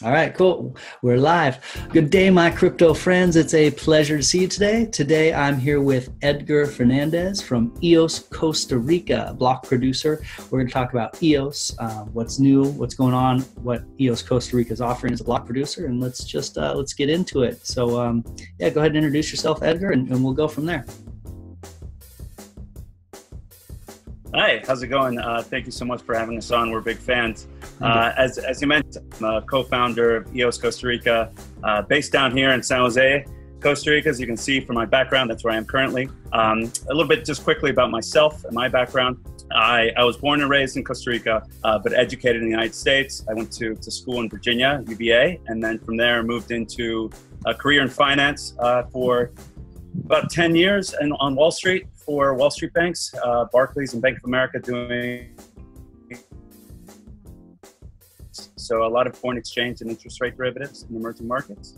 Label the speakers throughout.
Speaker 1: All right, cool. We're live. Good day, my crypto friends. It's a pleasure to see you today. Today, I'm here with Edgar Fernandez from EOS Costa Rica, a block producer. We're going to talk about EOS, what's new, what's going on, what EOS Costa Rica is offering as a block producer, and let's get into it. So, yeah, go ahead and introduce yourself, Edgar, and we'll go from there.
Speaker 2: Hi, how's it going? Thank you so much for having us on. We're big fans. As you mentioned, I'm a co-founder of EOS Costa Rica, based down here in San Jose, Costa Rica. As you can see from my background, that's where I am currently. A little bit just quickly about myself and my background. I was born and raised in Costa Rica, but educated in the United States. I went to school in Virginia, UVA, and then from there moved into a career in finance for about 10 years and on Wall Street for Wall Street banks, Barclays and Bank of America, doing so a lot of foreign exchange and interest rate derivatives in emerging markets.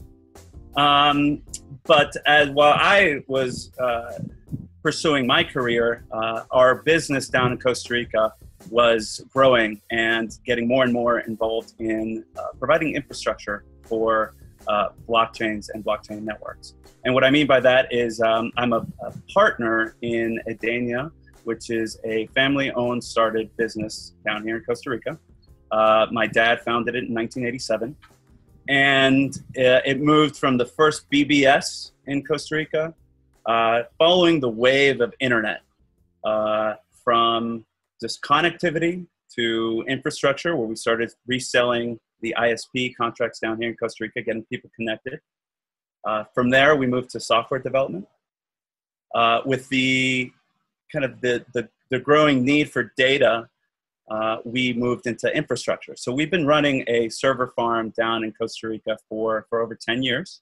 Speaker 2: But while I was pursuing my career, our business down in Costa Rica was growing and getting more and more involved in providing infrastructure for blockchains and blockchain networks. And what I mean by that is I'm a partner in Adania, which is a family-owned started business down here in Costa Rica. My dad founded it in 1987, and it moved from the first BBS in Costa Rica, following the wave of internet, from just connectivity to infrastructure, where we started reselling the ISP contracts down here in Costa Rica, getting people connected. From there, we moved to software development. With the kind of the growing need for data, we moved into infrastructure. So we've been running a server farm down in Costa Rica for over 10 years.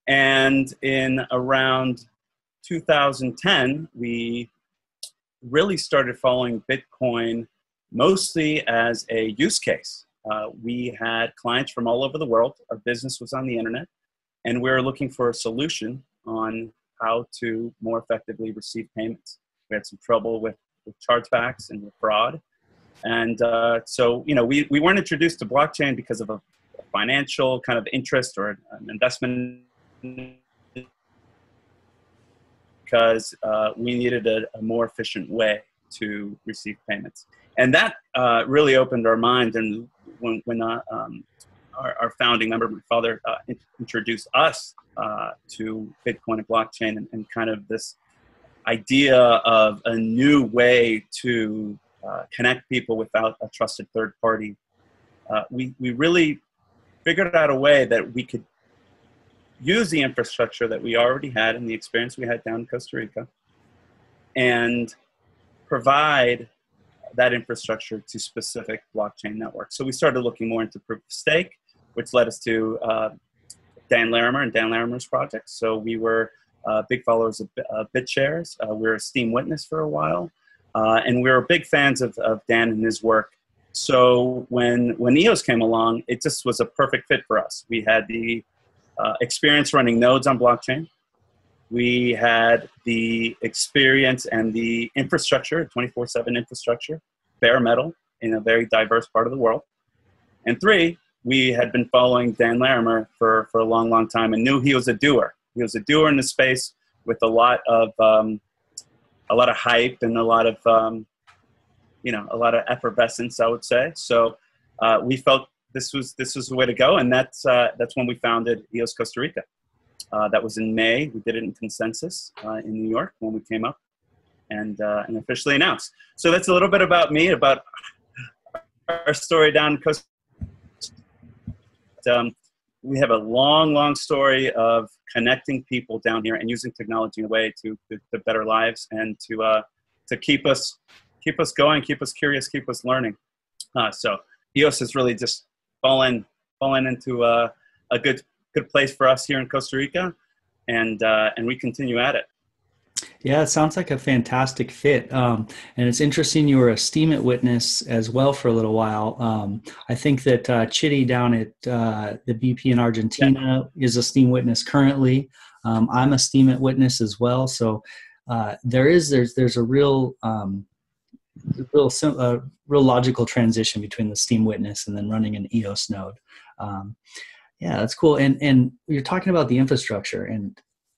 Speaker 2: And in around 2010, we really started following Bitcoin mostly as a use case. We had clients from all over the world. Our business was on the internet, and we were looking for a solution on how to more effectively receive payments. We had some trouble with chargebacks and with fraud. And so, you know, we weren't introduced to blockchain because of a financial kind of interest or an investment, because we needed a more efficient way to receive payments. And that really opened our mind. And when our founding member, my father, introduced us to Bitcoin and blockchain and kind of this idea of a new way to connect people without a trusted third party, we really figured out a way that we could use the infrastructure that we already had and the experience we had down in Costa Rica and provide that infrastructure to specific blockchain networks. So we started looking more into proof of stake, which led us to Dan Larimer and Dan Larimer's project. So we were big followers of BitShares. We were a Steam witness for a while. And we were big fans of Dan and his work. So when EOS came along, it just was a perfect fit for us. We had the experience running nodes on blockchain. We had the experience and the infrastructure, 24/7 infrastructure, bare metal in a very diverse part of the world. And three, we had been following Dan Larimer for a long, long time and knew he was a doer. He was a doer in the space with a lot of hype and a lot of effervescence, I would say. So we felt this was the way to go, and that's when we founded EOS Costa Rica. That was in May. We did it in consensus in New York when we came up and officially announced. So that's a little bit about me, about our story down in Costa Rica. We have a long, long story of connecting people down here and using technology in a way to better lives and to keep us going, keep us curious, keep us learning. So EOS has really just fallen into a good place for us here in Costa Rica, and we continue at it.
Speaker 1: Yeah, it sounds like a fantastic fit. And it's interesting you were a Steemit witness as well for a little while. I think that Chitty down at the BP in Argentina is a Steem witness currently. I'm a Steemit witness as well. So there's a real logical transition between the Steem witness and then running an EOS node. Yeah, that's cool. And you're talking about the infrastructure,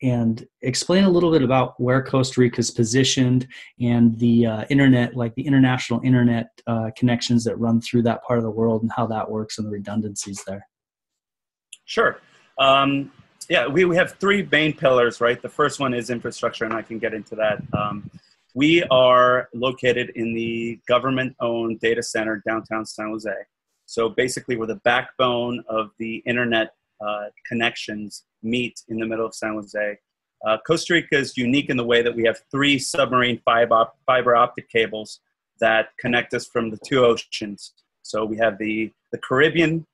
Speaker 1: and explain a little bit about where Costa Rica is positioned and the internet, like the international internet connections that run through that part of the world, and how that works and the redundancies there.
Speaker 2: Sure. Yeah, we have three main pillars, right? The first one is infrastructure, and I can get into that. We are located in the government-owned data center downtown San Jose. So basically, we're the backbone of the internet connections meet in the middle of San Jose. Costa Rica is unique in the way that we have three submarine fiber optic cables that connect us from the two oceans. So we have the Caribbean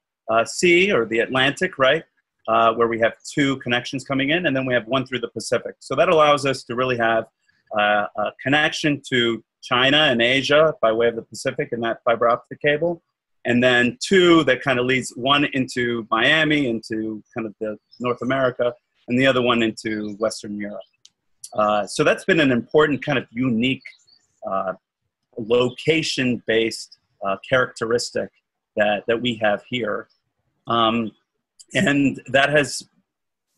Speaker 2: Sea, or the Atlantic, right? Where we have two connections coming in, and then we have one through the Pacific. So that allows us to really have a connection to China and Asia by way of the Pacific and that fiber optic cable. And then two that kind of leads one into Miami, into kind of the North America, and the other one into Western Europe. So that's been an important kind of unique location-based characteristic that we have here. And that has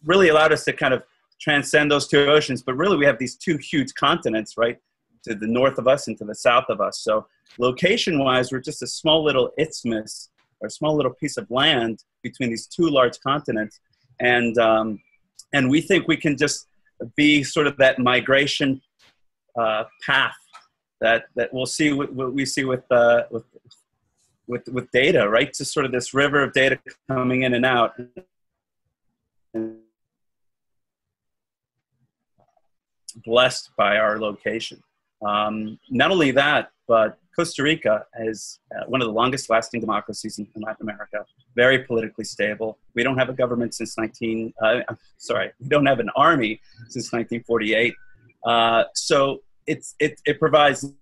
Speaker 2: really allowed us to kind of transcend those two oceans. But really, we have these two huge continents, right, to the north of us and to the south of us. So location-wise, we're just a small little isthmus, or a small little piece of land between these two large continents. And we think we can just be sort of that migration path that we'll see, what we see with data, right? Just sort of this river of data coming in and out. Blessed by our location. Not only that, but Costa Rica is one of the longest lasting democracies in Latin America, very politically stable. We don't have a government since we don't have an army since 1948. So it provides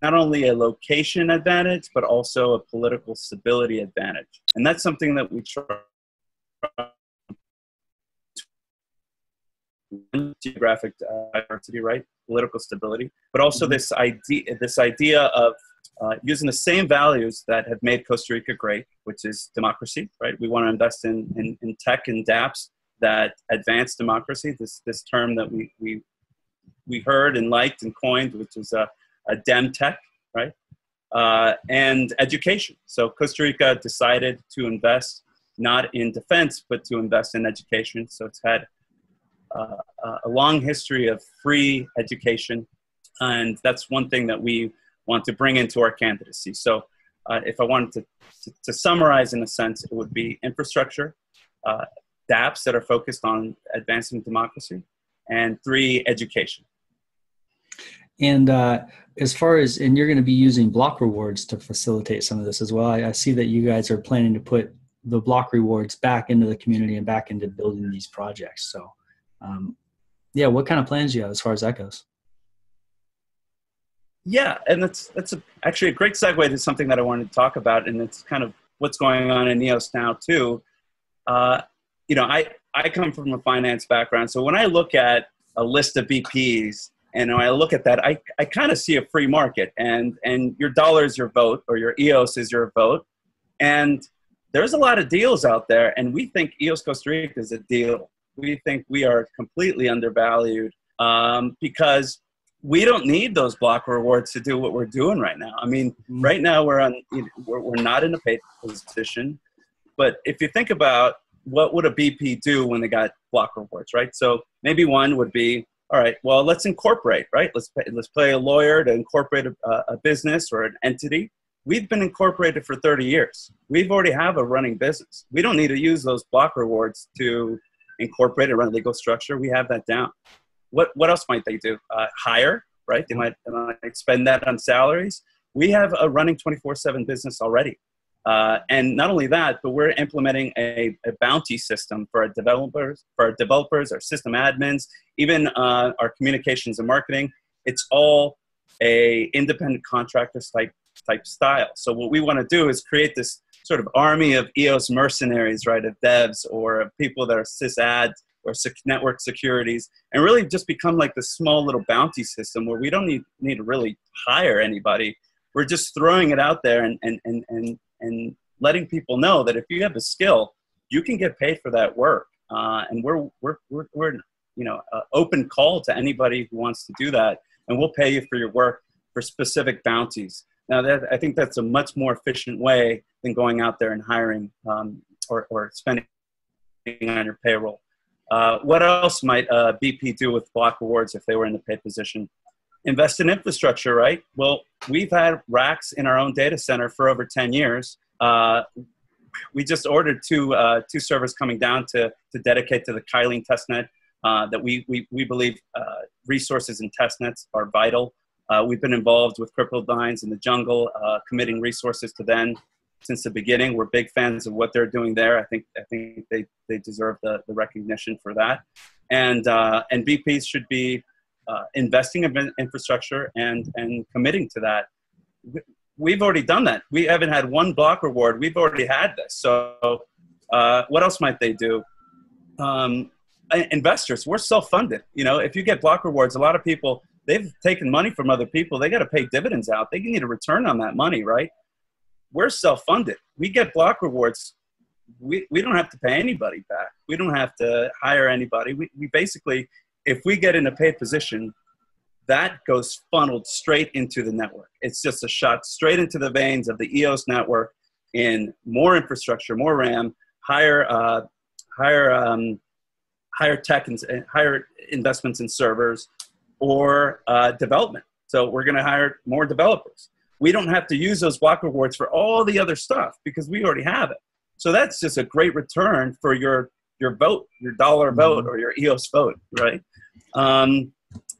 Speaker 2: not only a location advantage, but also a political stability advantage. And that's something that we try. Geographic diversity, right? Political stability, but also this idea of using the same values that have made Costa Rica great, which is democracy, right? We want to invest in tech and dApps that advance democracy. This term that we heard and liked and coined, which was a dem tech, right? And education. So Costa Rica decided to invest not in defense, but to invest in education. So it's had a long history of free education, and that's one thing that we want to bring into our candidacy. So if I wanted to summarize in a sense, it would be infrastructure, dApps that are focused on advancing democracy, and 3, education.
Speaker 1: And as far as, and you're going to be using block rewards to facilitate some of this as well. I see that you guys are planning to put the block rewards back into the community and back into building these projects. So yeah, what kind of plans do you have as far as that goes?
Speaker 2: Yeah, and that's actually a great segue to something that I wanted to talk about, and it's kind of what's going on in EOS now too. You know, I come from a finance background, so when I look at a list of BPs and when I look at that, I kind of see a free market, and your dollar is your vote, or your EOS is your vote, and there's a lot of deals out there, and we think EOS Costa Rica is a deal. We think we are completely undervalued because we don't need those block rewards to do what we're doing right now. I mean, right now we're not in a paid position, but if you think about what would a BP do when they got block rewards, right? So maybe one would be, all right, well, let's incorporate, right? Let's play a lawyer to incorporate a business or an entity. We've been incorporated for 30 years. We've already have a running business. We don't need to use those block rewards to incorporate or run a legal structure. We have that down. What else might they do? Hire, right? They might spend that on salaries. We have a running 24/7 business already. And not only that, but we're implementing a bounty system for our developers, our system admins, even our communications and marketing. It's all a independent contractors type style. So what we want to do is create this sort of army of EOS mercenaries, right, of devs or of people that are sysads or network securities, and really just become like this small little bounty system where we don't need to really hire anybody. We're just throwing it out there and letting people know that if you have a skill, you can get paid for that work. And we're open call to anybody who wants to do that, and we'll pay you for your work for specific bounties. Now, I think that's a much more efficient way than going out there and hiring or spending on your payroll. What else might BP do with block rewards if they were in the paid position? Invest in infrastructure, right? Well, we've had racks in our own data center for over 10 years. We just ordered two servers coming down to dedicate to the Kylene testnet. That we believe resources in testnets are vital. We've been involved with crippled lines in the jungle, committing resources to them since the beginning. We're big fans of what they're doing there. I think they deserve the recognition for that. And VPs should be investing in infrastructure and committing to that. We've already done that. We haven't had one block reward. We've already had this. So what else might they do? Investors, we're self-funded. If you get block rewards, a lot of people, they've taken money from other people. They got to pay dividends out. They need a return on that money, right? We're self-funded. We get block rewards. We don't have to pay anybody back. We don't have to hire anybody. We basically, if we get in a paid position, that goes funneled straight into the network. It's just a shot straight into the veins of the EOS network in more infrastructure, more RAM, higher tech and higher investments in servers or development. So we're going to hire more developers. We don't have to use those block rewards for all the other stuff because we already have it. So that's just a great return for your vote, your dollar vote or your EOS vote, right?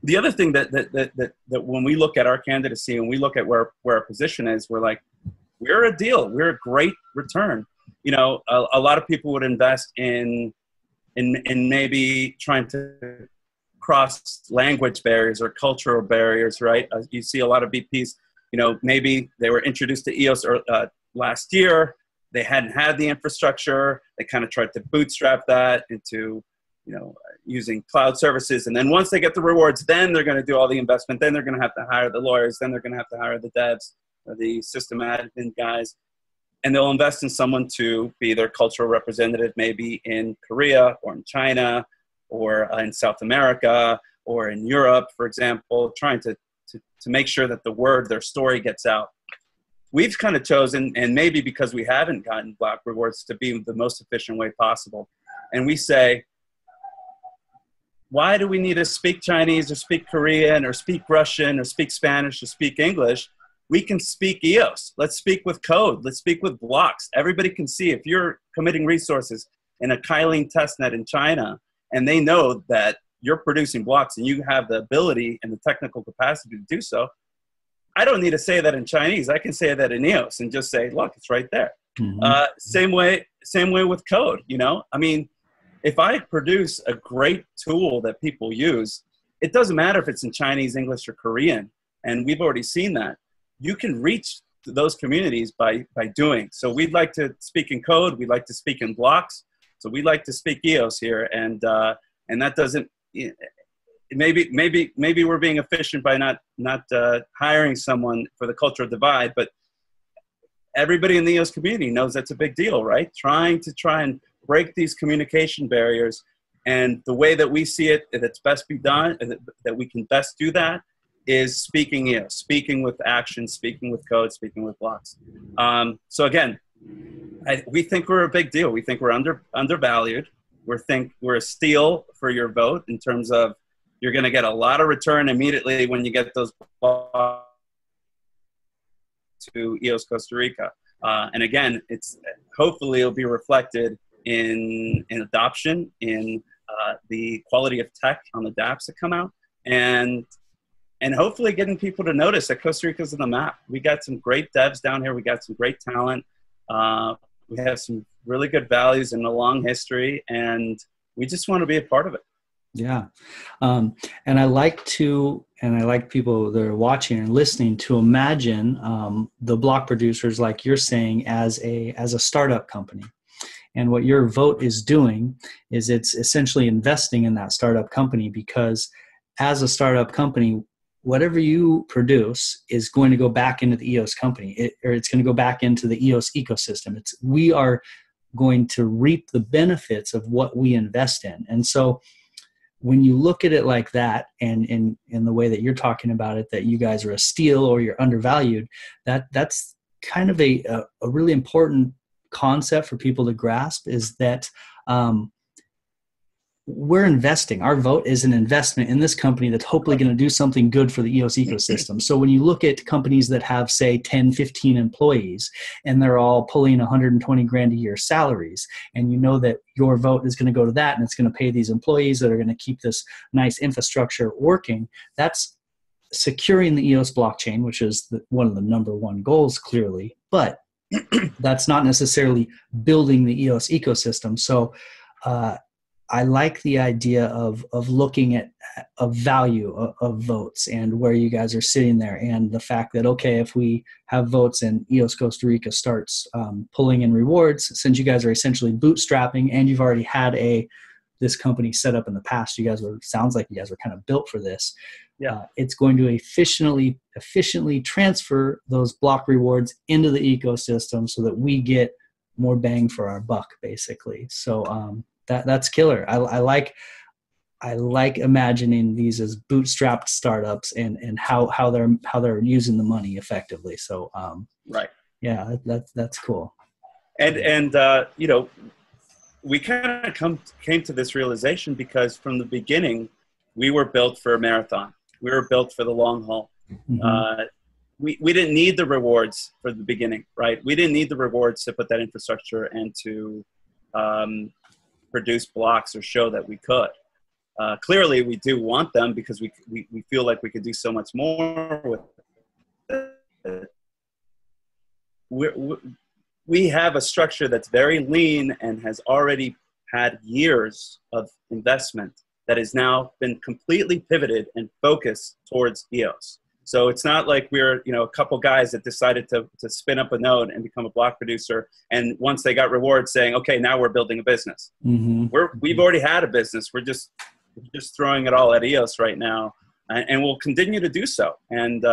Speaker 2: The other thing that when we look at our candidacy and we look at where our position is, we're like, we're a deal. We're a great return. A lot of people would invest in maybe trying to cross language barriers or cultural barriers, right? You see a lot of VPs, maybe they were introduced to EOS last year. They hadn't had the infrastructure. They kind of tried to bootstrap that into, using cloud services. And then once they get the rewards, then they're going to do all the investment. Then they're going to have to hire the lawyers. Then they're going to have to hire the devs or the system admin guys. And they'll invest in someone to be their cultural representative, maybe in Korea or in China or in South America or in Europe, for example, trying to make sure that their story gets out. We've kind of chosen, and maybe because we haven't gotten block rewards, to be the most efficient way possible. And we say, why do we need to speak Chinese or speak Korean or speak Russian or speak Spanish or speak English? We can speak EOS. Let's speak with code. Let's speak with blocks. Everybody can see if you're committing resources in a Kylene testnet in China, and they know that you're producing blocks and you have the ability and the technical capacity to do so. I don't need to say that in Chinese. I can say that in EOS and just say, look, it's right there. Mm-hmm. Same way with code. If I produce a great tool that people use, it doesn't matter if it's in Chinese, English, or Korean. And we've already seen that. You can reach those communities by doing. So we'd like to speak in code. We'd like to speak in blocks. So we like to speak EOS here. And that doesn't, maybe we're being efficient by not hiring someone for the cultural divide, but everybody in the EOS community knows that's a big deal, right? Trying and break these communication barriers. And the way that we see it, that's best be done, that we can best do that, is speaking EOS, speaking with action, speaking with code, speaking with blocks. So again, we think we're a big deal. We think we're undervalued. We're a steal for your vote in terms of you're going to get a lot of return immediately when you get those blocks to EOS Costa Rica. And again, hopefully it'll be reflected in adoption, in the quality of tech on the dApps that come out, and hopefully getting people to notice that Costa Rica's on the map. We got some great devs down here. We got some great talent. We have some really good values and a long history, and we just want to be a part of it.
Speaker 1: Yeah. And I like people that are watching and listening to imagine the block producers, like you're saying, as a startup company. And what your vote is doing is it's essentially investing in that startup company, because as a startup company, whatever you produce is going to go back into the EOS company, or it's going to go back into the EOS ecosystem. We are going to reap the benefits of what we invest in. And so when you look at it like that, and in the way that you're talking about it, that you guys are a steal or you're undervalued, that's kind of a really important concept for people to grasp, is that we're investing. Our vote is an investment in this company that's hopefully going to do something good for the EOS ecosystem. So when you look at companies that have, say, 10, 15 employees, and they're all pulling 120 grand a year salaries, and you know that your vote is going to go to that, and it's going to pay these employees that are going to keep this nice infrastructure working, that's securing the EOS blockchain, which is one of the number one goals, clearly. But that's not necessarily building the EOS ecosystem. So I like the idea of looking at a value of votes and where you guys are sitting there, and the fact that, okay, if we have votes and EOS Costa Rica starts pulling in rewards, since you guys are essentially bootstrapping and you've already had this company set up in the past, sounds like you guys were kind of built for this. Yeah, it's going to efficiently transfer those block rewards into the ecosystem so that we get more bang for our buck, basically. So that's killer. I like imagining these as bootstrapped startups and how they're using the money effectively. So
Speaker 2: right,
Speaker 1: yeah, that's cool.
Speaker 2: And we kind of came to this realization because from the beginning we were built for a marathon. We were built for the long haul. Mm-hmm. We didn't need the rewards for the beginning, right? We didn't need the rewards to put that infrastructure and to produce blocks or show that we could. Clearly, we do want them because we feel like we could do so much more with it. We have a structure that's very lean and has already had years of investment that has now been completely pivoted and focused towards EOS. So it's not like we're a couple guys that decided to spin up a node and become a block producer, and once they got rewards saying, okay, now we're building a business. Mm-hmm. We've already had a business. We're just throwing it all at EOS right now, and we'll continue to do so. And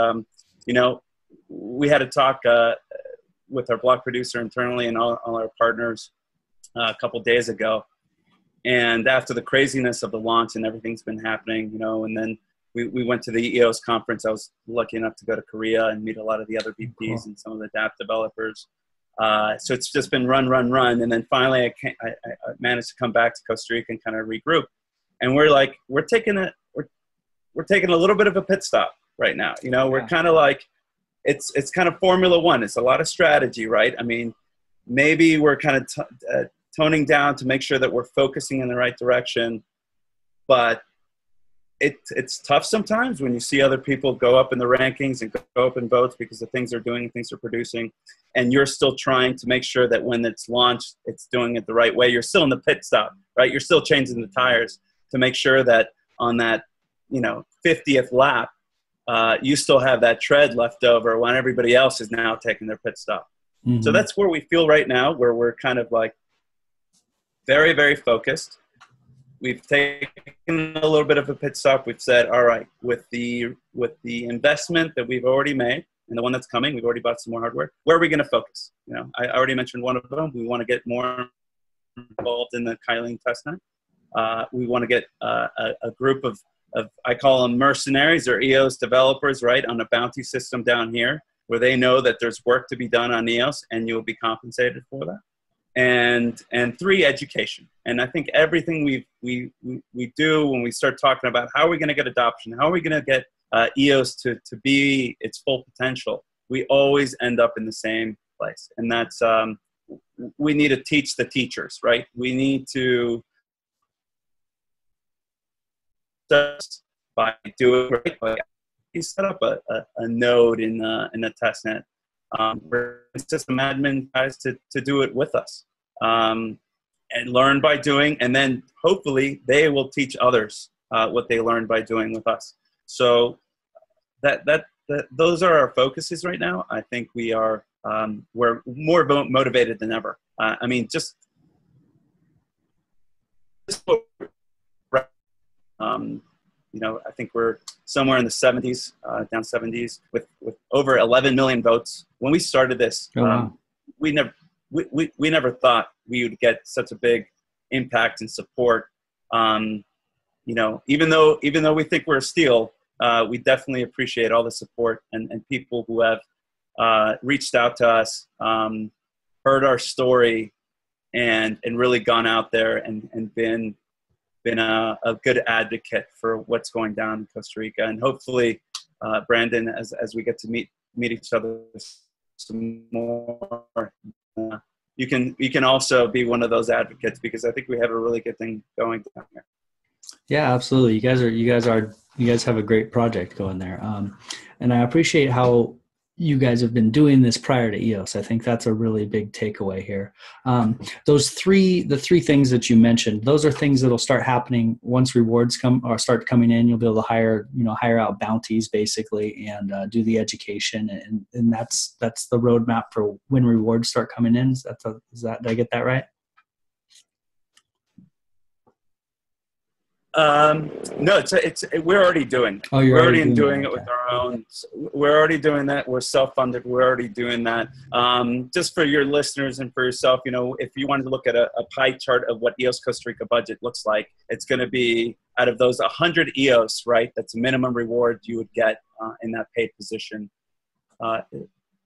Speaker 2: we had a talk with our block producer internally and all our partners a couple days ago. And after the craziness of the launch and everything's been happening, and then we went to the EOS conference. I was lucky enough to go to Korea and meet a lot of the other VPs cool. and some of the dApp developers. So it's just been run. And then finally I managed to come back to Costa Rica and kind of regroup. And we're taking a little bit of a pit stop right now. We're kind of like, it's kind of Formula One. It's a lot of strategy, right? I mean, maybe we're kind of toning down to make sure that we're focusing in the right direction, but it's tough sometimes when you see other people go up in the rankings and go up in votes because of things they're doing and things they're producing, and you're still trying to make sure that when it's launched, it's doing it the right way. You're still in the pit stop, right? You're still changing the tires to make sure that on that 50th lap, you still have that tread left over when everybody else is now taking their pit stop. Mm-hmm. So that's where we feel right now, where we're kind of like very, very focused. We've taken a little bit of a pit stop. We've said, all right, with the investment that we've already made and the one that's coming, we've already bought some more hardware. Where are we going to focus? I already mentioned one of them. We want to get more involved in the Kylene testnet. We want to get a group of I call them mercenaries or EOS developers, right, on a bounty system down here where they know that there's work to be done on EOS and you'll be compensated for that. And 3, education. And I think everything we do when we start talking about how are we going to get adoption, how are we going to get EOS to be its full potential, we always end up in the same place. And that's we need to teach the teachers, right? We need to by doing right. Like, you set up a node in the testnet. We're system admin guys to do it with us, and learn by doing, and then hopefully they will teach others what they learned by doing with us. So those are our focuses right now. I think we're more motivated than ever. I mean, I think we're somewhere in the 70s, down 70s, with over 11 million votes. When we started this, we never thought we would get such a big impact and support. You know, even though we think we're a steal, we definitely appreciate all the support and people who have reached out to us, heard our story, and really gone out there and been a good advocate for what's going down in Costa Rica. And hopefully, Brandon, as we get to meet each other some more, you can also be one of those advocates, because I think we have a really good thing going down here.
Speaker 1: Yeah, absolutely. You guys have a great project going there. And I appreciate how you guys have been doing this prior to EOS. I think that's a really big takeaway here. The three things that you mentioned, those are things that'll start happening once rewards start coming in. You'll be able to hire out bounties basically, and do the education, and that's the roadmap for when rewards start coming in. Did I get that right?
Speaker 2: No, we're already doing it.
Speaker 1: Oh,
Speaker 2: we're already doing it with our own. We're already doing that. We're self-funded. We're already doing that. Just for your listeners and for yourself, you know, if you wanted to look at a pie chart of what EOS Costa Rica budget looks like, it's going to be out of those 100 EOS, right? That's a minimum reward you would get in that paid position.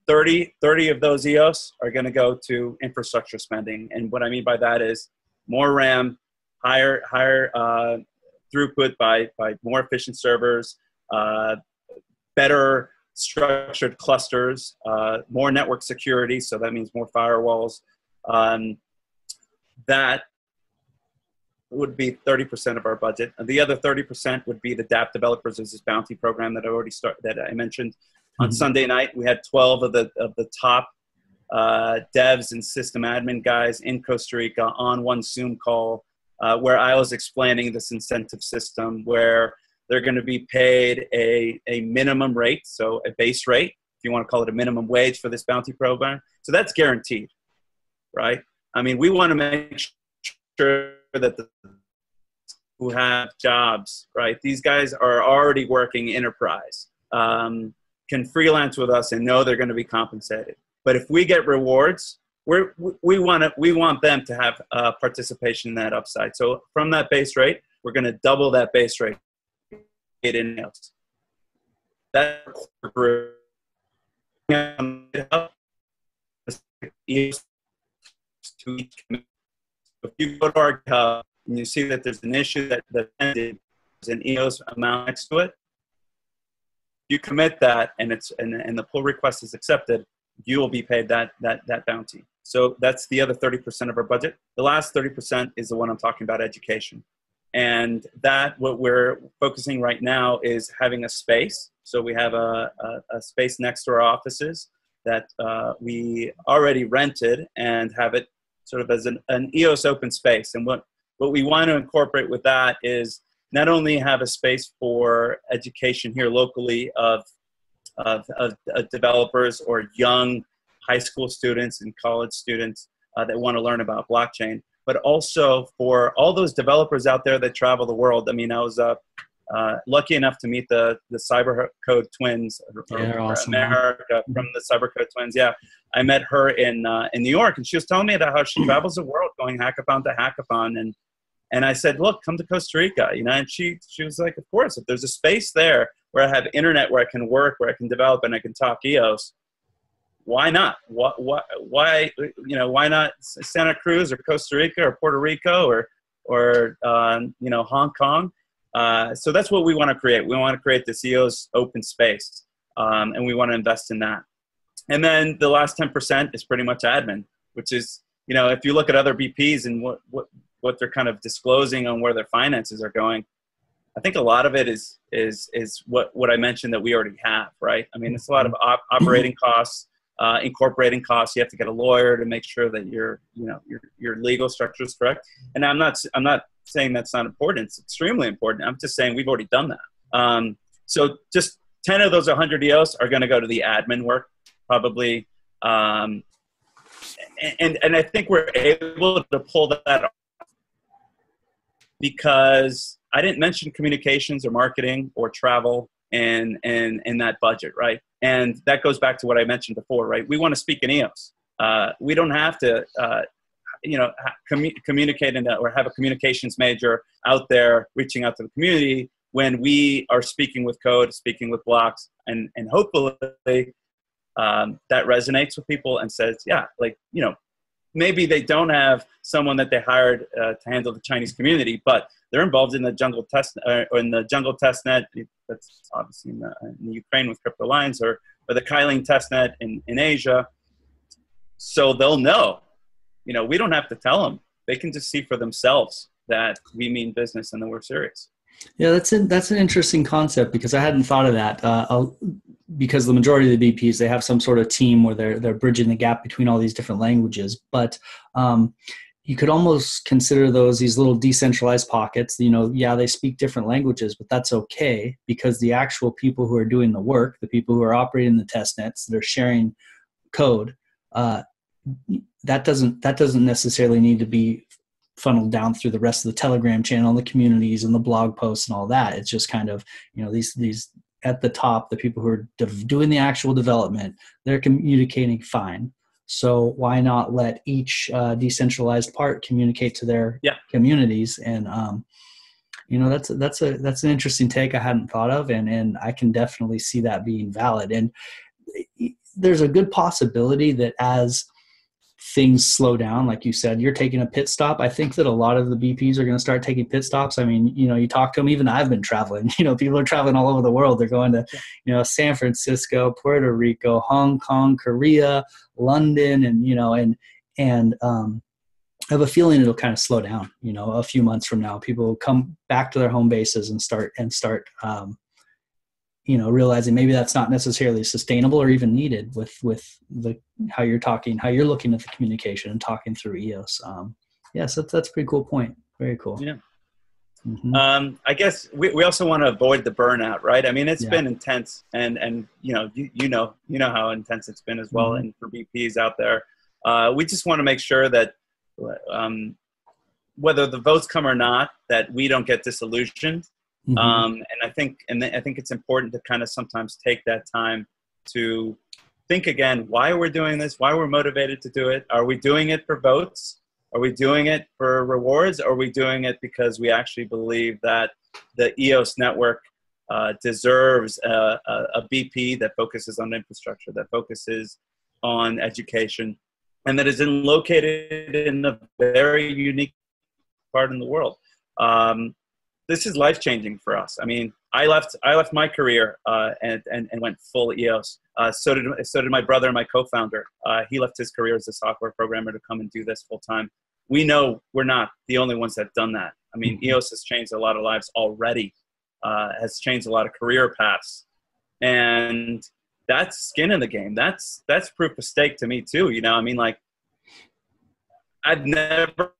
Speaker 2: 30 of those EOS are going to go to infrastructure spending. And what I mean by that is more RAM, higher throughput by more efficient servers, better structured clusters, more network security. So that means more firewalls. That would be 30% of our budget. And the other 30% would be the DApp developers. There's this bounty program that I mentioned. On Sunday night, we had 12 of the top devs and system admin guys in Costa Rica on one Zoom call, where I was explaining this incentive system where they're going to be paid a minimum rate, so a base rate, if you want to call it a minimum wage for this bounty program. So that's guaranteed, right? I mean, we want to make sure that who have jobs, right? These guys are already working enterprise, can freelance with us and know they're going to be compensated. But if we get rewards, we want them to have participation in that upside. So from that base rate, we're going to double that base rate in EOS. That group, if you go to our GitHub and you see that there's an issue that ended, there's an EOS amount next to it, you commit that and the pull request is accepted, you will be paid that bounty. So that's the other 30% of our budget. The last 30% is the one I'm talking about, education. And that, what we're focusing right now is having a space. So we have a space next to our offices that we already rented and have it sort of as an EOS open space. And what we want to incorporate with that is not only have a space for education here locally of developers or young high school students and college students that want to learn about blockchain, but also for all those developers out there that travel the world. I mean, I was lucky enough to meet the Cybercode twins,
Speaker 1: awesome,
Speaker 2: America from the Cybercode twins. Yeah, I met her in New York, and she was telling me about how she travels the world, going hackathon to hackathon, and I said, look, come to Costa Rica, you know. And she was like, of course, if there's a space there where I have internet, where I can work, where I can develop, and I can talk EOS, why not? Why not Santa Cruz or Costa Rica or Puerto Rico or Hong Kong? So that's what we want to create. We want to create this EOS open space, and we want to invest in that. And then the last 10% is pretty much admin, which is, you know, if you look at other BPs and what they're kind of disclosing on where their finances are going, I think a lot of it is what I mentioned that we already have, right? I mean, it's a lot of operating costs. Incorporating costs. You have to get a lawyer to make sure that your legal structure is correct. And I'm not saying that's not important. It's extremely important. I'm just saying we've already done that. So just 10 of those 100 EOS are going to go to the admin work, probably. And I think we're able to pull that off because I didn't mention communications or marketing or travel in that budget, right? And that goes back to what I mentioned before, right? We want to speak in EOS. We don't have to communicate or have a communications major out there reaching out to the community when we are speaking with code, speaking with blocks, and hopefully that resonates with people and says, yeah, like, maybe they don't have someone that they hired to handle the Chinese community, but they're involved in the jungle test or in the jungle testnet. That's obviously in the Ukraine with Crypto Alliance, or the Kylene testnet in Asia. So they'll know. We don't have to tell them. They can just see for themselves that we mean business and that we're serious.
Speaker 1: Yeah, that's an interesting concept, because I hadn't thought of that. Because the majority of the BPs, they have some sort of team where they're bridging the gap between all these different languages. But you could almost consider these little decentralized pockets. Yeah, they speak different languages, but that's okay, because the actual people who are doing the work, the people who are operating the test nets, that are sharing code, that doesn't necessarily need to be funneled down through the rest of the Telegram channel, the communities, and the blog posts and all that. It's just kind of, these at the top, the people who are doing the actual development, they're communicating fine. So why not let each decentralized part communicate to their communities? And that's an interesting take I hadn't thought of, and I can definitely see that being valid. And there's a good possibility that as things slow down, like you said, you're taking a pit stop. I think that a lot of the BPs are going to start taking pit stops. I mean, you talk to them, even I've been traveling, people are traveling all over the world. They're going to, San Francisco, Puerto Rico, Hong Kong, Korea, London, and I have a feeling it'll kind of slow down, a few months from now. People will come back to their home bases and start realizing maybe that's not necessarily sustainable or even needed with how you're looking at the communication and talking through EOS. So that's a pretty cool point. Very cool.
Speaker 2: Yeah. Mm-hmm. I guess we also want to avoid the burnout, right? I mean, it's been intense, and you know how intense it's been as well. Mm-hmm. And for BPs out there, we just want to make sure that whether the votes come or not, that we don't get disillusioned. Mm-hmm. And I think it's important to kind of sometimes take that time to think again, why we're doing this, why we're motivated to do it. Are we doing it for votes? Are we doing it for rewards? Or are we doing it because we actually believe that the EOS network deserves a BP that focuses on infrastructure, that focuses on education, and that is located in a very unique part in the world? This is life-changing for us. I mean, I left my career and went full EOS. So did my brother, my co-founder. He left his career as a software programmer to come and do this full time. We know we're not the only ones that have done that. I mean, EOS has changed a lot of lives already. Has changed a lot of career paths, and that's skin in the game. That's proof of stake to me too. I mean, like, I've never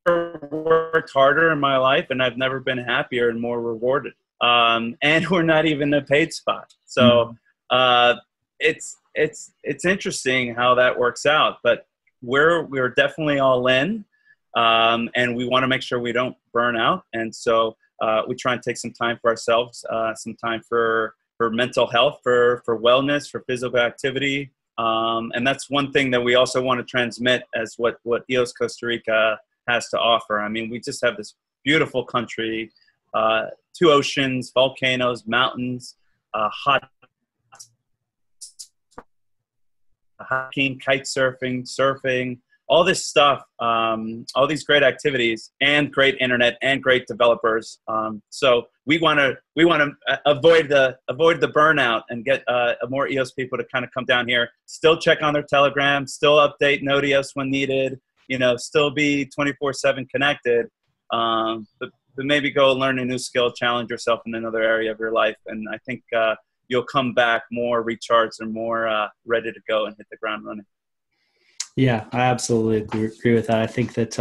Speaker 2: worked harder in my life, and I've never been happier and more rewarded. And we're not even a paid spot. So it's interesting how that works out. But we're definitely all in, and we want to make sure we don't burn out. And so we try and take some time for ourselves, some time for mental health, for wellness, for physical activity. And that's one thing that we also want to transmit as what EOS Costa Rica has to offer. I mean, we just have this beautiful country, 2 oceans, volcanoes, mountains, hot hiking, kite surfing, all this stuff, all these great activities, and great internet and great developers. So we want to avoid the burnout and get more EOS people to kind of come down here, still check on their Telegram, still update Node EOS when needed, still be 24/7 connected, but maybe go learn a new skill, challenge yourself in another area of your life. And I think you'll come back more recharged and more ready to go and hit the ground running.
Speaker 1: Yeah, I absolutely agree with that. I think that,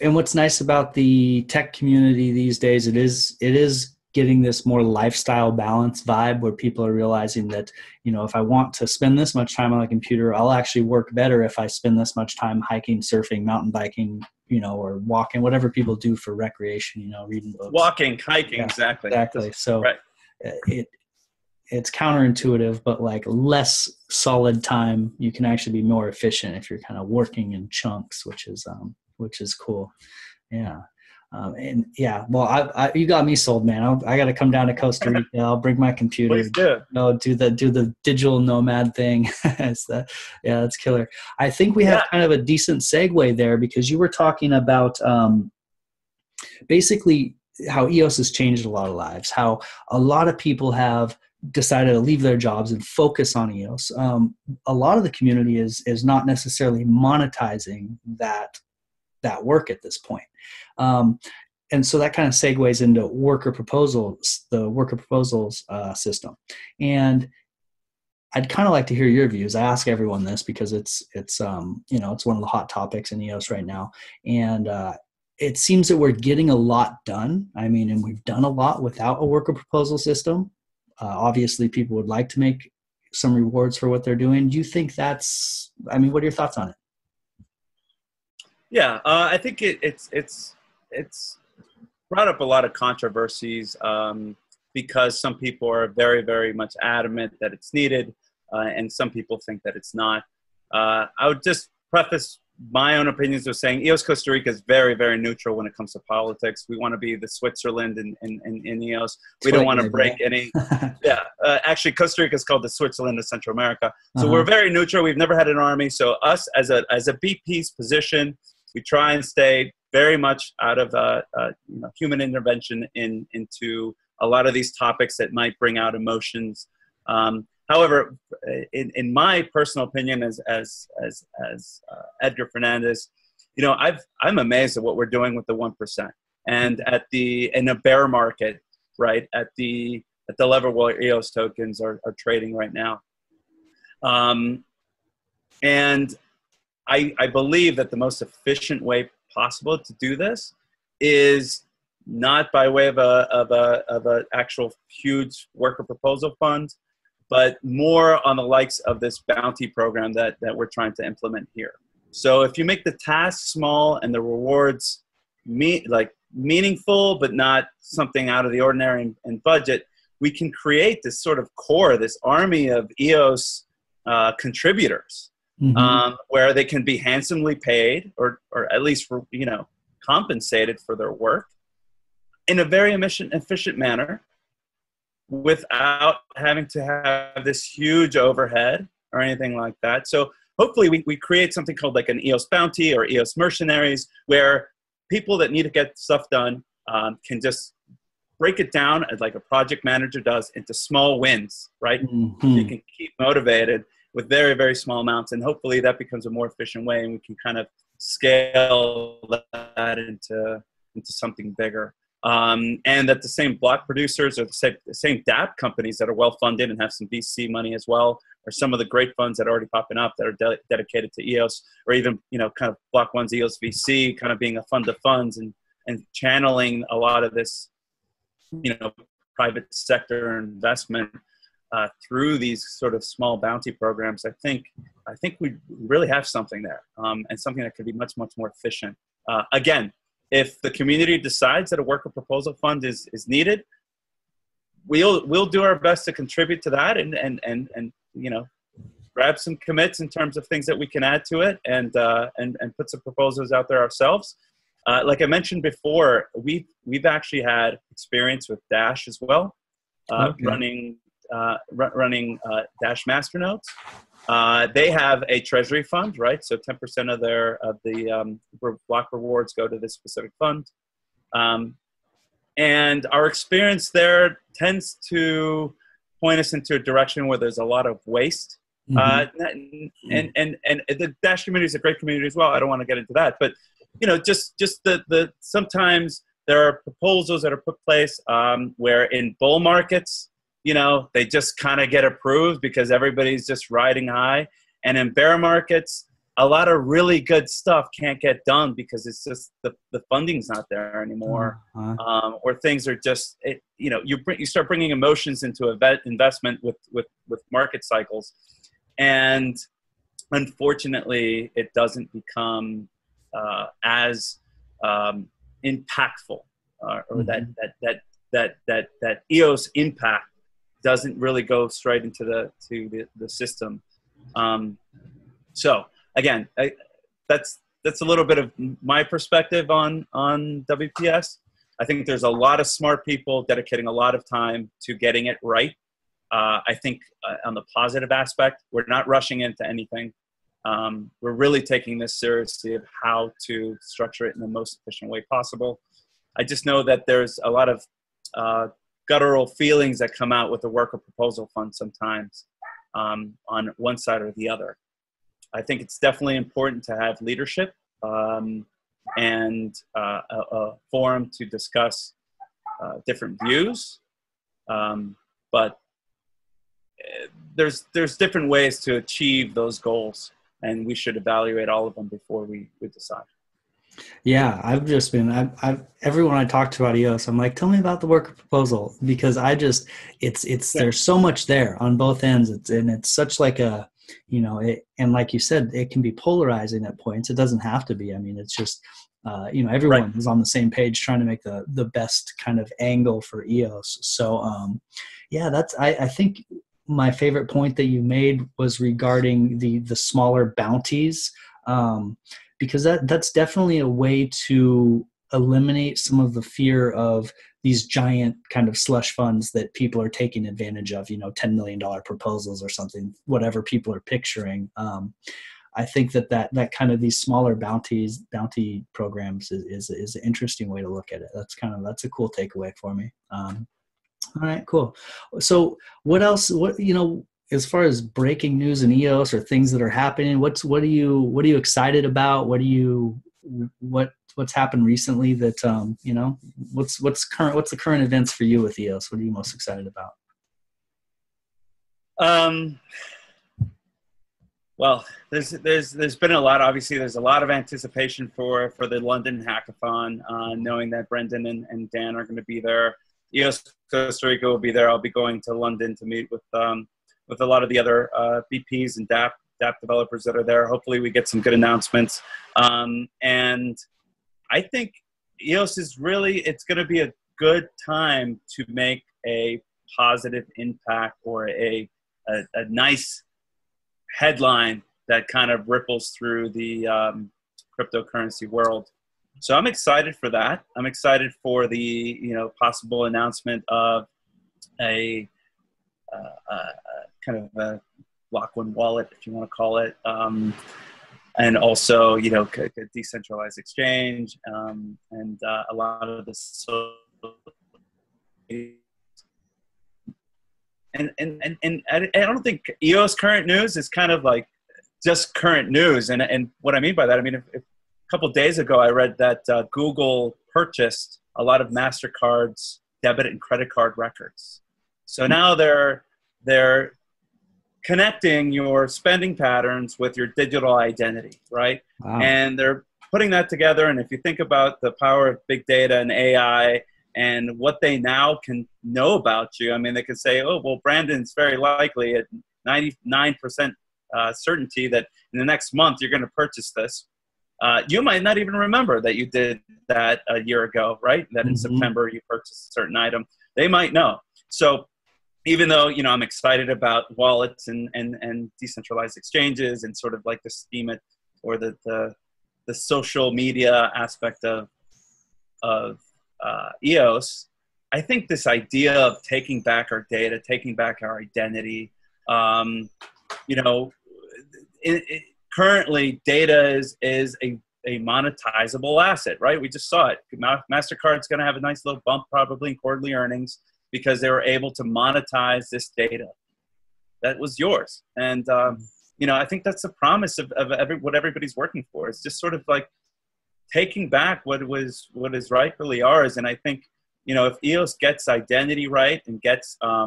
Speaker 1: and what's nice about the tech community these days, it is getting this more lifestyle balance vibe where people are realizing that, if I want to spend this much time on the computer, I'll actually work better if I spend this much time hiking, surfing, mountain biking, or walking, whatever people do for recreation, reading books.
Speaker 2: Walking, hiking, yeah, exactly.
Speaker 1: So
Speaker 2: right.
Speaker 1: It's counterintuitive, but like less solid time, you can actually be more efficient if you're kind of working in chunks, which is which is cool. Yeah. And yeah, well, you got me sold, man. I got to come down to Costa Rica. I'll bring my computer.
Speaker 2: Please do.
Speaker 1: Do the digital nomad thing. That's killer. I think we have kind of a decent segue there, because you were talking about basically how EOS has changed a lot of lives, how a lot of people have decided to leave their jobs and focus on EOS. A lot of the community is not necessarily monetizing that work at this point. And so that kind of segues into the worker proposals system. And I'd kind of like to hear your views. I ask everyone this because it's one of the hot topics in EOS right now. And it seems that we're getting a lot done. I mean, and we've done a lot without a worker proposal system. Obviously, people would like to make some rewards for what they're doing. Do you think what are your thoughts on it?
Speaker 2: Yeah, I think it's brought up a lot of controversies because some people are very, very much adamant that it's needed, and some people think that it's not. I would just preface my own opinions with saying EOS Costa Rica is very, very neutral when it comes to politics. We want to be the Switzerland in EOS. We don't want to break any. Actually, Costa Rica is called the Switzerland of Central America. So we're very neutral. We've never had an army. So us as a BP's position, we try and stay very much out of human intervention into a lot of these topics that might bring out emotions. However, in my personal opinion, as Edgar Fernandez, I'm amazed at what we're doing with the 1%, and in a bear market, right at the level where EOS tokens are trading right now, and I believe that the most efficient way possible to do this is not by way of a actual huge worker proposal fund, but more on the likes of this bounty program that we're trying to implement here. So if you make the tasks small and the rewards meaningful, but not something out of the ordinary and budget, we can create this sort of core, this army of EOS contributors, where they can be handsomely paid or at least compensated for their work in a very efficient manner, without having to have this huge overhead or anything like that. So hopefully we create something called like an EOS bounty or EOS mercenaries, where people that need to get stuff done can just break it down, as like a project manager does, into small wins, right? You can keep motivated with very, very small amounts, and hopefully that becomes a more efficient way, and we can kind of scale that into something bigger. And that the same block producers or the same DApp companies that are well-funded and have some VC money as well, or some of the great funds that are already popping up that are dedicated to EOS, or even, kind of Block One's EOS VC kind of being a fund of funds and channeling a lot of this, private sector investment through these sort of small bounty programs. I think we really have something there, and something that could be much, much more efficient. Again, if the community decides that a worker proposal fund is needed, we'll do our best to contribute to that and grab some commits in terms of things that we can add to it, and put some proposals out there ourselves. Like I mentioned before, we've actually had experience with Dash as well, running Dash Masternodes. They have a treasury fund, right? So 10% of the block rewards go to this specific fund. And our experience there tends to point us into a direction where there's a lot of waste. And the Dash community is a great community as well. I don't want to get into that, but just the sometimes there are proposals that are put in place where in bull markets, they just kind of get approved because everybody's just riding high. And in bear markets, a lot of really good stuff can't get done because it's just the funding's not there anymore. Or things are just, you start bringing emotions into investment with market cycles. And unfortunately, it doesn't become as impactful, or that EOS impact doesn't really go straight into the system. So again, that's that's a little bit of my perspective on WPS. I think there's a lot of smart people dedicating a lot of time to getting it right. I think on the positive aspect, we're not rushing into anything. We're really taking this seriously of how to structure it in the most efficient way possible. I just know that there's a lot of guttural feelings that come out with the worker proposal fund sometimes on one side or the other. I think it's definitely important to have leadership and a forum to discuss different views, but there's different ways to achieve those goals, and we should evaluate all of them before we decide.
Speaker 1: Yeah, I've just been, everyone I talked to about EOS, I'm like, tell me about the worker proposal, because there's so much there on both ends. It's such like a, and like you said, it can be polarizing at points. It doesn't have to be. I mean, it's just, everyone is on the same page trying to make the best kind of angle for EOS. So, I think my favorite point that you made was regarding the smaller bounties, because that's definitely a way to eliminate some of the fear of these giant kind of slush funds that people are taking advantage of, $10 million proposals or something, whatever people are picturing. I think that kind of these smaller bounty programs is an interesting way to look at it. That's a cool takeaway for me. All right, cool. So what else, as far as breaking news in EOS or things that are happening, what are you excited about? What's happened recently that, what's the current events for you with EOS? What are you most excited about?
Speaker 2: Well, there's been a lot, obviously there's a lot of anticipation for the London hackathon, knowing that Brendan and Dan are going to be there. EOS Costa Rica will be there. I'll be going to London to meet with a lot of the other BPs and DApp developers that are there. Hopefully we get some good announcements. And I think EOS it's going to be a good time to make a positive impact or a nice headline that kind of ripples through the cryptocurrency world. So I'm excited for that. I'm excited for the possible announcement of a kind of a lock one wallet, if you want to call it, and also a decentralized exchange, and a lot of this. And I don't think EOS current news is kind of like just current news. And what I mean by that, I mean, if a couple of days ago, I read that Google purchased a lot of MasterCard's debit and credit card records. So now they're connecting your spending patterns with your digital identity, right? Wow. And they're putting that together. And if you think about the power of big data and AI and what they now can know about you, I mean, they can say, oh, well, Brandon's very likely at 99% certainty that in the next month you're going to purchase this. You might not even remember that you did that a year ago, right? That in September you purchased a certain item. They might know. So even though, I'm excited about wallets and decentralized exchanges and sort of like the Steemit or the social media aspect of EOS, I think this idea of taking back our data, taking back our identity, currently data is a monetizable asset, right? We just saw it. MasterCard's going to have a nice little bump probably in quarterly earnings because they were able to monetize this data that was yours. And, I think that's the promise of what everybody's working for. It's just sort of like taking back what is rightfully ours. And I think, if EOS gets identity right and gets a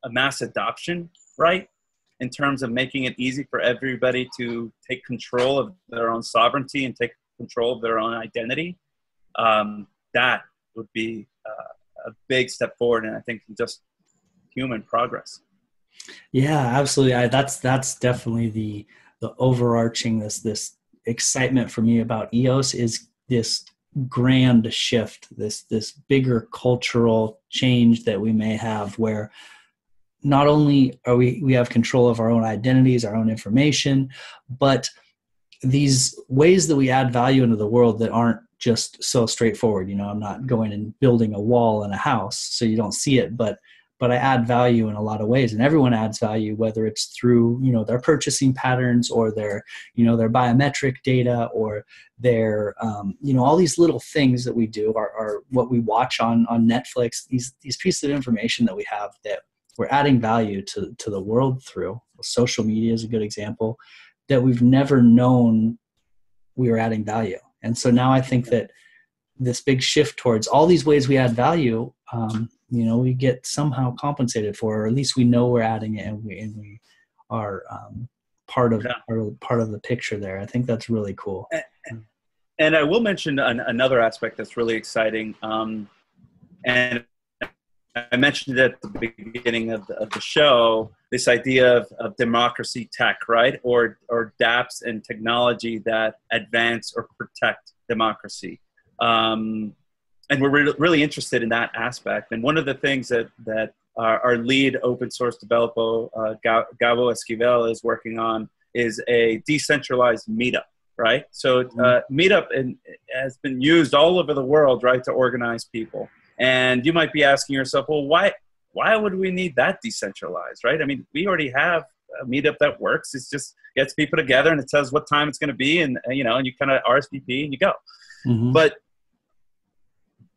Speaker 2: mass adoption right, in terms of making it easy for everybody to take control of their own sovereignty and take control of their own identity, that would be a big step forward. And I think just human progress.
Speaker 1: Yeah, absolutely. That's definitely the overarching, this excitement for me about EOS is this grand shift, this bigger cultural change that we may have, where not only are we have control of our own identities, our own information, but these ways that we add value into the world that aren't just so straightforward. You know, I'm not going and building a wall in a house so you don't see it, but I add value in a lot of ways, and everyone adds value, whether it's through, you know, their purchasing patterns or their, you know, their biometric data or their, you know, all these little things that we do are what we watch on Netflix, these pieces of information that we have that we're adding value to the world through. Social media is a good example that we've never known we were adding value. And so now I think that this big shift towards all these ways we add value, you know, we get somehow compensated for, or at least we know we're adding it, and we are part of the picture there. I think that's really cool.
Speaker 2: And I will mention another aspect that's really exciting. And I mentioned it at the beginning of the show, this idea of democracy tech, right? Or dApps and technology that advance or protect democracy. And we're really interested in that aspect. And one of the things that our lead open source developer, Gabo Esquivel, is working on is a decentralized meetup, right? So meetup has been used all over the world, right, to organize people. And you might be asking yourself, well, why would we need that decentralized, right? I mean, we already have a meetup that works. It just gets people together and it says what time it's going to be, and you know, and you kind of RSVP and you go. Mm-hmm. But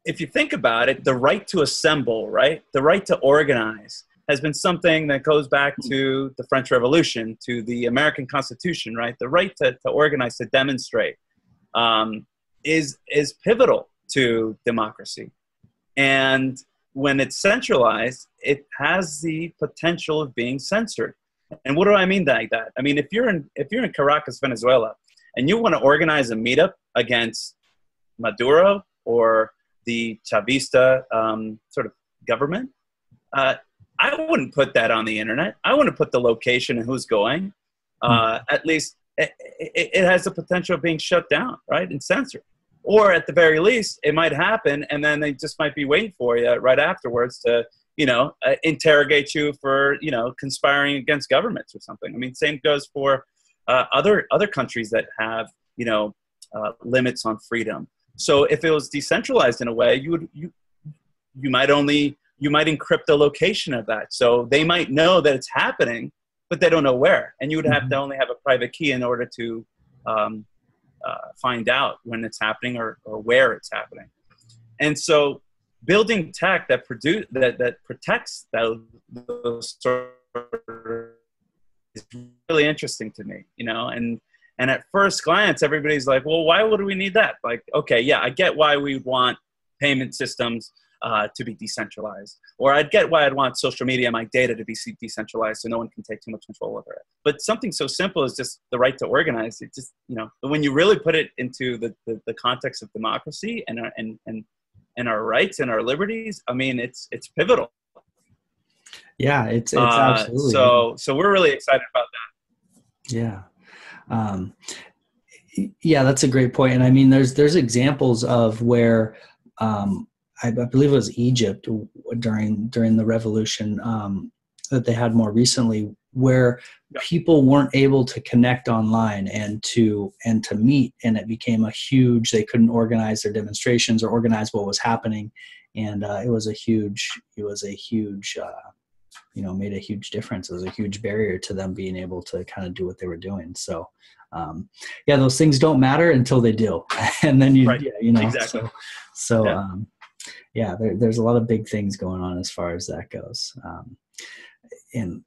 Speaker 2: if you think about it, the right to assemble, right, the right to organize has been something that goes back to the French Revolution, to the American Constitution, right? The right to organize, to demonstrate, is pivotal to democracy. And when it's centralized, it has the potential of being censored. And what do I mean by that? I mean, if you're in Caracas, Venezuela, and you want to organize a meetup against Maduro or the Chavista sort of government, I wouldn't put that on the internet. I wouldn't put the location and who's going. At least it has the potential of being shut down, right, and censored. Or at the very least, it might happen, and then they just might be waiting for you right afterwards to, you know, interrogate you for, you know, conspiring against governments or something. I mean, same goes for other countries that have, you know, limits on freedom. So if it was decentralized in a way, you might encrypt the location of that. So they might know that it's happening, but they don't know where, and you would have to only have a private key in order to find out when it's happening or where it's happening. And so building tech that protects those sort of is really interesting to me, you know, and at first glance, everybody's like, well, why would we need that? Like, okay, yeah, I get why we want payment systems to be decentralized, or I'd get why I'd want social media and my data to be decentralized so no one can take too much control over it. But something so simple as just the right to organize, it just, you know, when you really put it into the context of democracy and our rights and our liberties, I mean, it's pivotal.
Speaker 1: Yeah, it's absolutely.
Speaker 2: So we're really excited about that.
Speaker 1: Yeah. Yeah, that's a great point. And I mean, there's examples of where, I believe it was Egypt during the revolution that they had more recently, where people weren't able to connect online and to meet, and it became they couldn't organize their demonstrations or organize what was happening, and it was a huge you know, made a huge difference. It was a huge barrier to them being able to kind of do what they were doing. So yeah, those things don't matter until they do, and then you know,
Speaker 2: exactly.
Speaker 1: So yeah, there's a lot of big things going on as far as that goes. And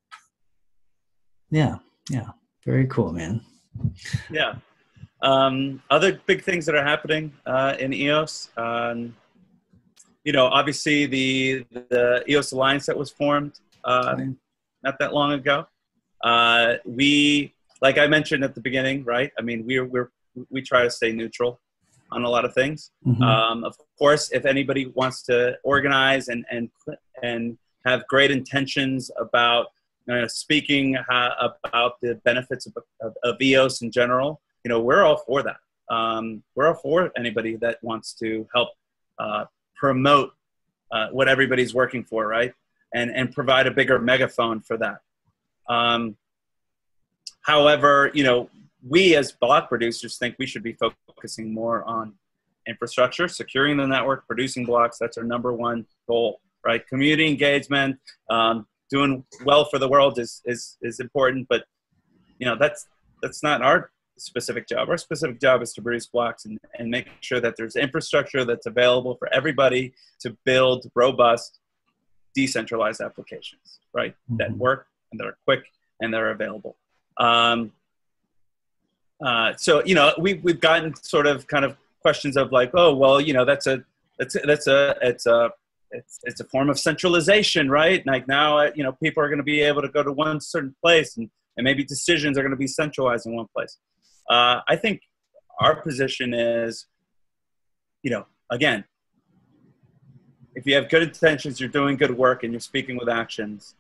Speaker 1: yeah, very cool, man.
Speaker 2: Yeah. Other big things that are happening in EOS, you know, obviously the EOS Alliance that was formed not that long ago. We, like I mentioned at the beginning, right? I mean, we try to stay neutral on a lot of things. Mm-hmm. Of course, if anybody wants to organize and have great intentions about speaking about the benefits of EOS in general, you know, we're all for that. We're all for anybody that wants to help promote what everybody's working for, right? And provide a bigger megaphone for that. However, you know, we as block producers think we should be focusing more on infrastructure, securing the network, producing blocks. That's our number one goal, right? Community engagement, doing well for the world is important, but that's not our specific job. Our specific job is to produce blocks and make sure that there's infrastructure that's available for everybody to build robust, decentralized applications, right? That work and that are quick and that are available. So we've gotten sort of kind of questions of like, oh well, it's a form of centralization, right? Like now, people are going to be able to go to one certain place, and maybe decisions are going to be centralized in one place. I think our position is, again, if you have good intentions, you're doing good work, and you're speaking with actions,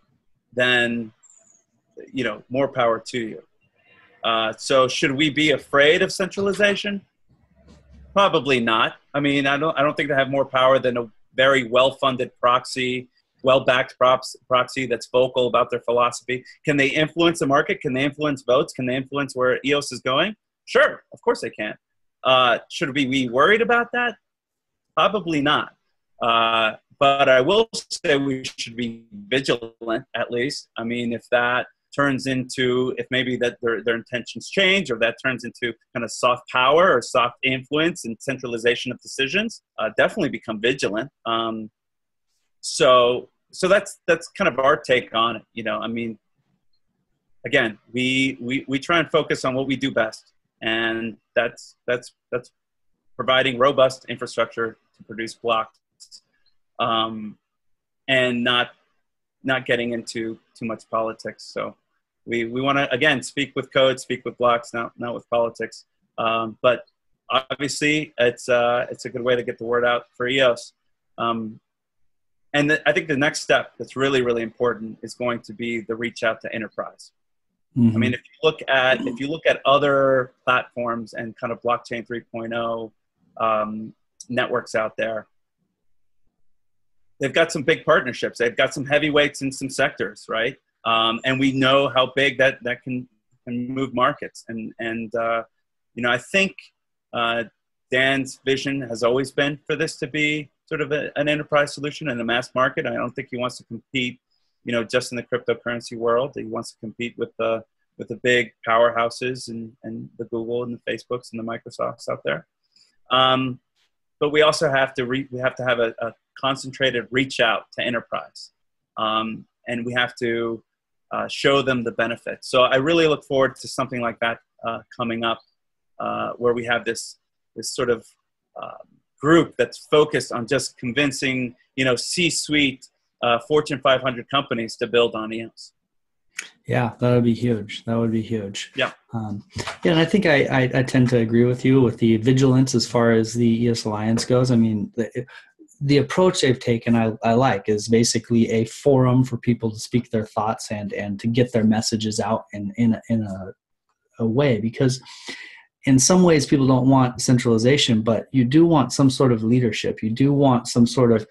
Speaker 2: then more power to you. So should we be afraid of centralization? Probably not. I mean, I don't think they have more power than a very well-funded proxy, well-backed proxy that's vocal about their philosophy. Can they influence the market? Can they influence votes? Can they influence where EOS is going? Sure, of course they can. Should we be worried about that? Probably not. But I will say we should be vigilant, at least. I mean, if that turns into, if maybe that their intentions change, or that turns into kind of soft power or soft influence and centralization of decisions, definitely become vigilant. So that's kind of our take on it. I mean, again, we try and focus on what we do best, and that's providing robust infrastructure to produce blocks, and not getting into too much politics. So we want to, again, speak with code, speak with blocks, not with politics. But obviously, it's a good way to get the word out for EOS. And I think the next step that's really, really important is going to be the reach out to enterprise. I mean, if you look at other platforms and kind of blockchain 3.0 networks out there, they've got some big partnerships. They've got some heavyweights in some sectors, right? And we know how big that can move markets. And I think Dan's vision has always been for this to be sort of an enterprise solution in a mass market. I don't think he wants to compete, just in the cryptocurrency world. He wants to compete with the big powerhouses and the Google and the Facebooks and the Microsofts out there. But we also have to have a concentrated reach out to enterprise, and we have to show them the benefits. So I really look forward to something like that coming up, where we have this sort of group that's focused on just convincing C-suite Fortune 500 companies to build on EOS.
Speaker 1: Yeah, that would be huge. That would be huge.
Speaker 2: Yeah.
Speaker 1: And I think I tend to agree with you with the vigilance as far as the EOS Alliance goes. I mean, the approach they've taken, I like, is basically a forum for people to speak their thoughts and to get their messages out in a way, because in some ways people don't want centralization, but you do want some sort of leadership. You do want some sort of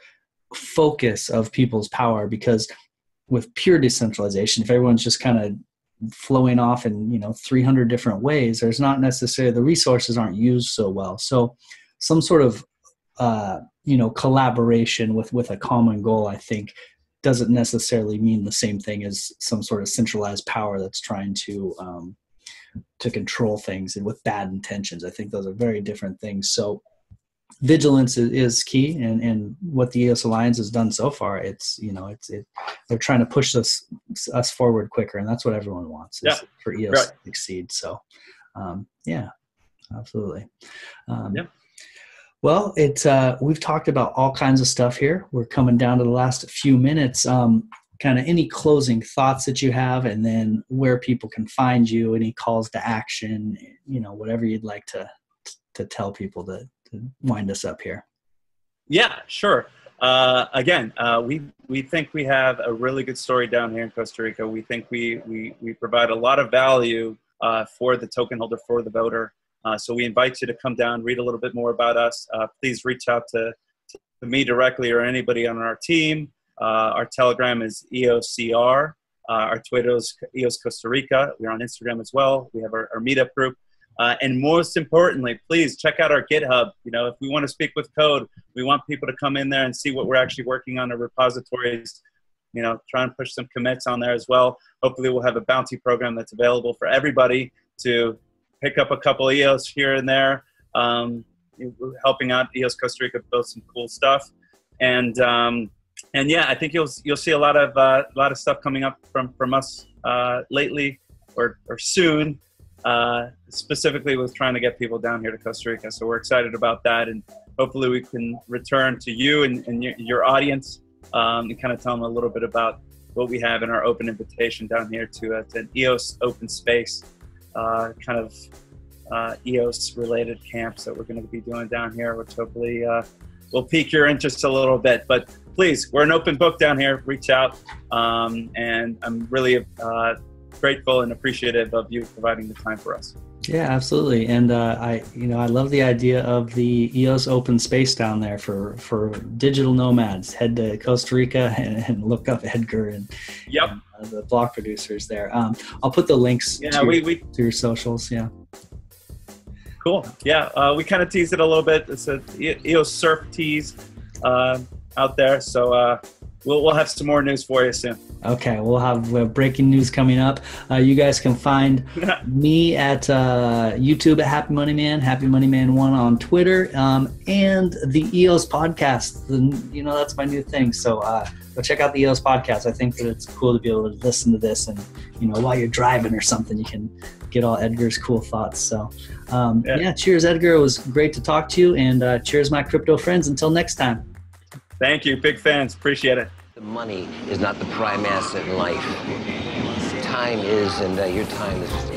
Speaker 1: focus of people's power, because with pure decentralization, if everyone's just kind of flowing off in 300 different ways, there's not necessarily, the resources aren't used so well. So some sort of collaboration with a common goal, I think, doesn't necessarily mean the same thing as some sort of centralized power that's trying to control things and with bad intentions. I think those are very different things. So vigilance is key, and what the EOS Alliance has done so far, they're trying to push us forward quicker, and that's what everyone wants, is for EOS to succeed. So yeah, absolutely. Well, we've talked about all kinds of stuff here. We're coming down to the last few minutes. Kind of any closing thoughts that you have, and then where people can find you, any calls to action, whatever you'd like to tell people to wind us up here.
Speaker 2: Yeah, sure. Again, we think we have a really good story down here in Costa Rica. We think we provide a lot of value for the token holder, for the voter. So we invite you to come down, read a little bit more about us. Please reach out to me directly or anybody on our team. Our Telegram is EOCR. Our Twitter is EOS Costa Rica. We're on Instagram as well. We have our meetup group. And most importantly, please check out our GitHub. You know, if we want to speak with code, we want people to come in there and see what we're actually working on, the repositories, you know, try and push some commits on there as well. Hopefully we'll have a bounty program that's available for everybody to pick up a couple EOS here and there, helping out EOS Costa Rica build some cool stuff. And yeah, I think you'll see a lot of stuff coming up from us lately or soon, specifically with trying to get people down here to Costa Rica. So we're excited about that, and hopefully we can return to you and your audience and kind of tell them a little bit about what we have in our open invitation down here to an EOS open space, kind of EOS related camps that we're going to be doing down here, which hopefully will pique your interest a little bit. But please, we're an open book down here. Reach out, and I'm really grateful and appreciative of you providing the time for us.
Speaker 1: Yeah, absolutely. And I love the idea of the EOS open space down there for digital nomads. Head to Costa Rica and look up Edgar and,
Speaker 2: yep.
Speaker 1: and the blog producers there. I'll put the links to your socials. Yeah.
Speaker 2: Cool. Yeah, we kind of teased it a little bit. It's a EOS Surf tease out there. So we'll have some more news for you soon.
Speaker 1: Okay, we'll have breaking news coming up. You guys can find me at YouTube at HappyMoneyMan, HappyMoneyMan1 on Twitter, and the EOS Podcast. That's my new thing. So go check out the EOS Podcast. I think that it's cool to be able to listen to this, and while you're driving or something, you can get all Edgar's cool thoughts. So cheers, Edgar. It was great to talk to you, and cheers, my crypto friends. Until next time.
Speaker 2: Thank you. Big fans. Appreciate it.
Speaker 3: The money is not the prime asset in life. Time is, and your time is